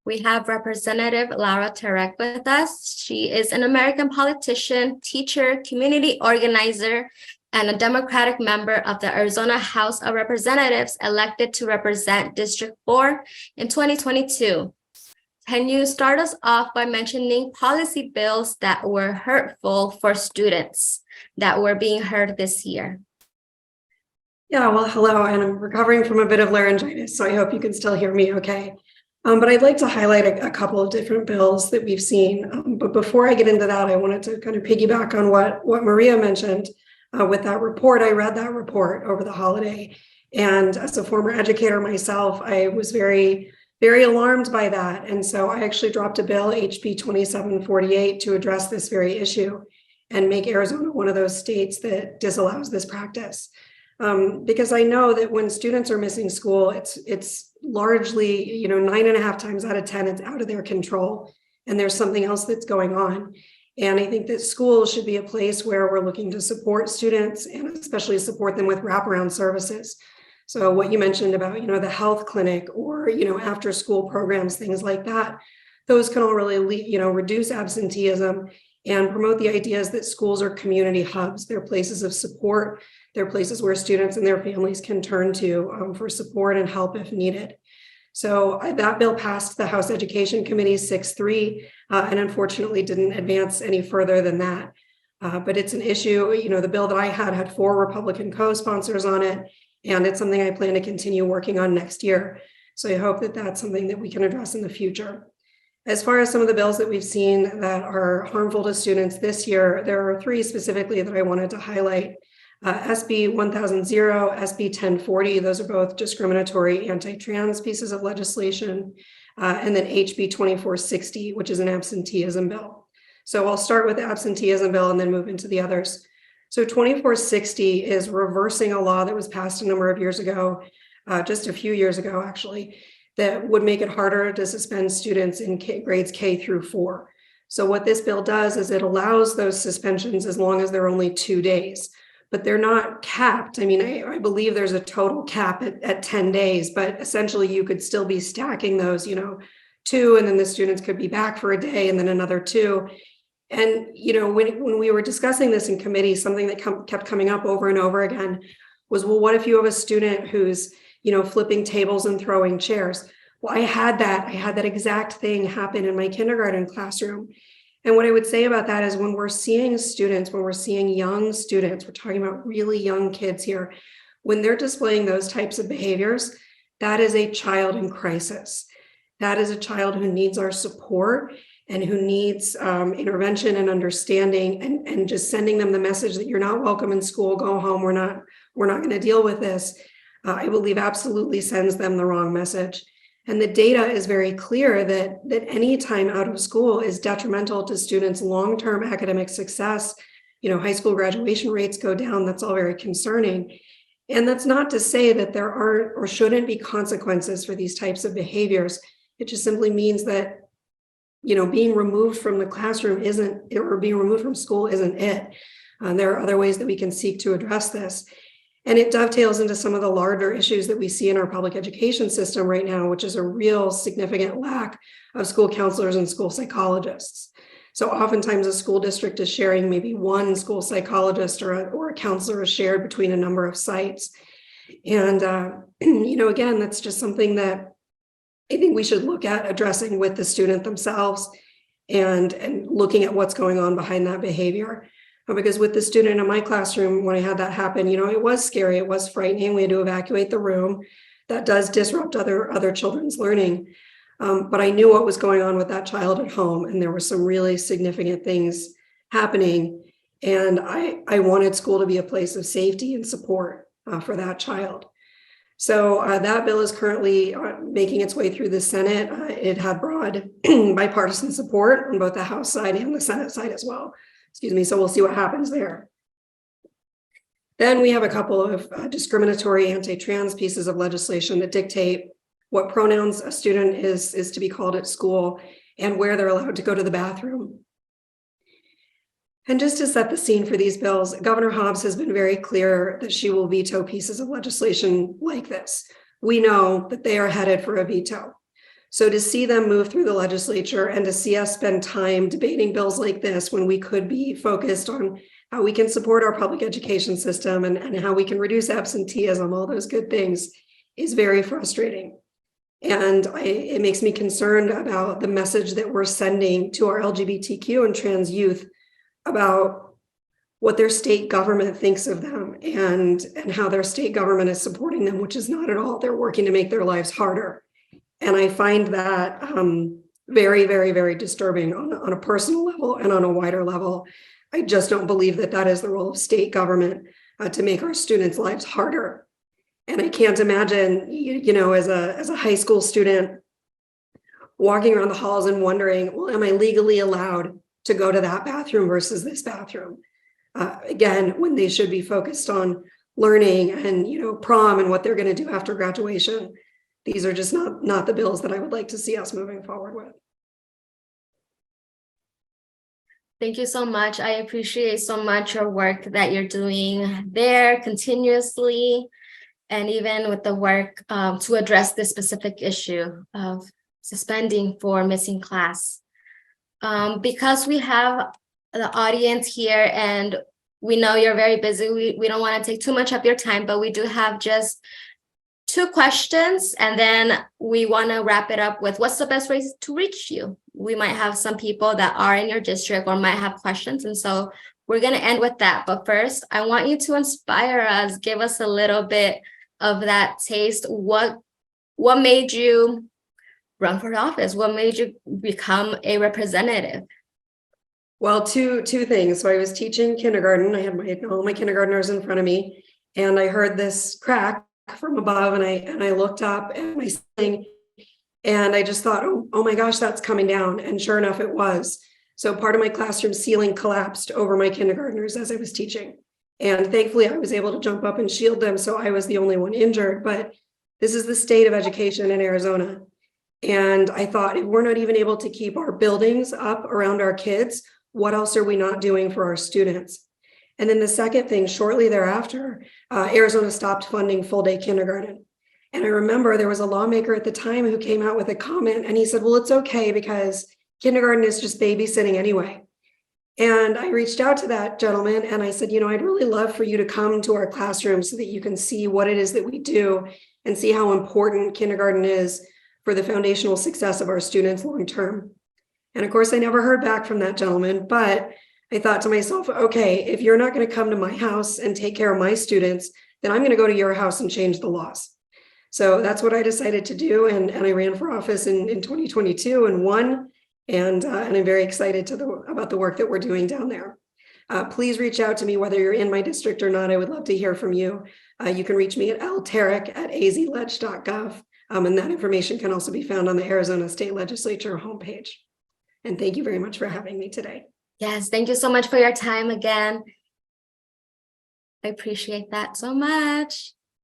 We have Representative Laura Terech with us. She is an American politician, teacher, community organizer, and a Democratic member of the Arizona House of Representatives elected to represent District 4 in 2022. Can you start us off by mentioning policy bills that were hurtful for students that were being heard this year? Yeah, well, hello, and I'm recovering from a bit of laryngitis, so I hope you can still hear me okay. But I'd like to highlight a couple of different bills that we've seen. But before I get into that, I wanted to kind of piggyback on what Maria mentioned with that report. I read that report over the holiday, and as a former educator myself, I was very, very alarmed by that. And so I actually dropped a bill, HB 2748, to address this very issue and make Arizona one of those states that disallows this practice. Because I know that when students are missing school, it's largely, 9.5 times out of 10, it's out of their control, and there's something else that's going on. And I think that schools should be a place where we're looking to support students and especially support them with wraparound services. So what you mentioned about, the health clinic or, after school programs, things like that, those can all really, reduce absenteeism and promote the ideas that schools are community hubs. They're places of support. They're places where students and their families can turn to for support and help if needed. So that bill passed the House Education Committee 6-3 and unfortunately didn't advance any further than that. But it's an issue, the bill that I had 4 Republican co-sponsors on it, and it's something I plan to continue working on next year. So I hope that that's something that we can address in the future. As far as some of the bills that we've seen that are harmful to students this year, there are 3 specifically that I wanted to highlight. SB 1000, SB 1040, those are both discriminatory anti-trans pieces of legislation, and then HB 2460, which is an absenteeism bill. So I'll start with the absenteeism bill and then move into the others. So 2460 is reversing a law that was passed a number of years ago, just a few years ago actually, that would make it harder to suspend students in grades K through 4. So what this bill does is it allows those suspensions as long as they're only 2 days. But they're not capped. I mean, I believe there's a total cap at 10 days, but essentially you could still be stacking those, 2, and then the students could be back for a day and then another 2. And, when we were discussing this in committee, something that kept coming up over and over again was, well, what if you have a student who's, flipping tables and throwing chairs? Well, I had that exact thing happen in my kindergarten classroom. And what I would say about that is when we're seeing students, when we're seeing young students, we're talking about really young kids here, when they're displaying those types of behaviors, that is a child in crisis. That is a child who needs our support and who needs intervention and understanding, and just sending them the message that you're not welcome in school, go home, we're not going to deal with this, I believe absolutely sends them the wrong message. And the data is very clear that any time out of school is detrimental to students' long-term academic success. High school graduation rates go down. That's all very concerning. And that's not to say that there aren't or shouldn't be consequences for these types of behaviors. It just simply means that, being removed from the classroom or being removed from school isn't it. There are other ways that we can seek to address this. And it dovetails into some of the larger issues that we see in our public education system right now, which is a real significant lack of school counselors and school psychologists. So oftentimes a school district is sharing maybe one school psychologist or a counselor is shared between a number of sites. And, again, that's just something that I think we should look at addressing with the student themselves and looking at what's going on behind that behavior. Because with the student in my classroom, when I had that happen, it was scary, it was frightening. We had to evacuate the room. That does disrupt other children's learning. But I knew what was going on with that child at home, and there were some really significant things happening. And I wanted school to be a place of safety and support for that child. So that bill is currently making its way through the Senate. It had broad bipartisan support on both the House side and the Senate side as well. So we'll see what happens there. Then we have a couple of discriminatory anti-trans pieces of legislation that dictate what pronouns a student is to be called at school and where they're allowed to go to the bathroom. And just to set the scene for these bills, Governor Hobbs has been very clear that she will veto pieces of legislation like this. We know that they are headed for a veto. So to see them move through the legislature and to see us spend time debating bills like this when we could be focused on how we can support our public education system and how we can reduce absenteeism, all those good things, is very frustrating. And it makes me concerned about the message that we're sending to our LGBTQ and trans youth about what their state government thinks of them and how their state government is supporting them, which is not at all. They're working to make their lives harder. And I find that very, very, very disturbing on a personal level and on a wider level. I just don't believe that that is the role of state government to make our students' lives harder. And I can't imagine, as a high school student walking around the halls and wondering, well, am I legally allowed to go to that bathroom versus this bathroom? Again, when they should be focused on learning and, prom and what they're going to do after graduation. These are just not the bills that I would like to see us moving forward with. Thank you so much. I appreciate so much your work that you're doing there continuously, and even with the work to address this specific issue of suspending for missing class. Because we have the audience here and we know you're very busy, we don't want to take too much of your time, but we do have just 2 questions, and then we want to wrap it up with what's the best way to reach you. We might have some people that are in your district or might have questions, and so we're going to end with that. But first, I want you to inspire us, give us a little bit of that taste. What made you run for office? What made you become a representative? Well, two things. So I was teaching kindergarten. I had all my kindergartners in front of me, and I heard this crack from above, and I looked up at my ceiling, and I just thought, oh my gosh, that's coming down. And sure enough, it was. So part of my classroom ceiling collapsed over my kindergartners as I was teaching. And thankfully, I was able to jump up and shield them, so I was the only one injured. But this is the state of education in Arizona. And I thought, if we're not even able to keep our buildings up around our kids, what else are we not doing for our students? And then the second thing, shortly thereafter, Arizona stopped funding full-day kindergarten. And I remember there was a lawmaker at the time who came out with a comment, and he said, well, it's okay because kindergarten is just babysitting anyway. And I reached out to that gentleman and I said, I'd really love for you to come to our classroom so that you can see what it is that we do and see how important kindergarten is for the foundational success of our students long-term. And of course, I never heard back from that gentleman, but I thought to myself, okay, if you're not going to come to my house and take care of my students, then I'm going to go to your house and change the laws. So that's what I decided to do. And I ran for office in 2022 and won. And I'm very excited about the work that we're doing down there. Please reach out to me, whether you're in my district or not. I would love to hear from you. You can reach me at lterech@azledge.gov. And that information can also be found on the Arizona State Legislature homepage. And thank you very much for having me today. Yes, thank you so much for your time again. I appreciate that so much.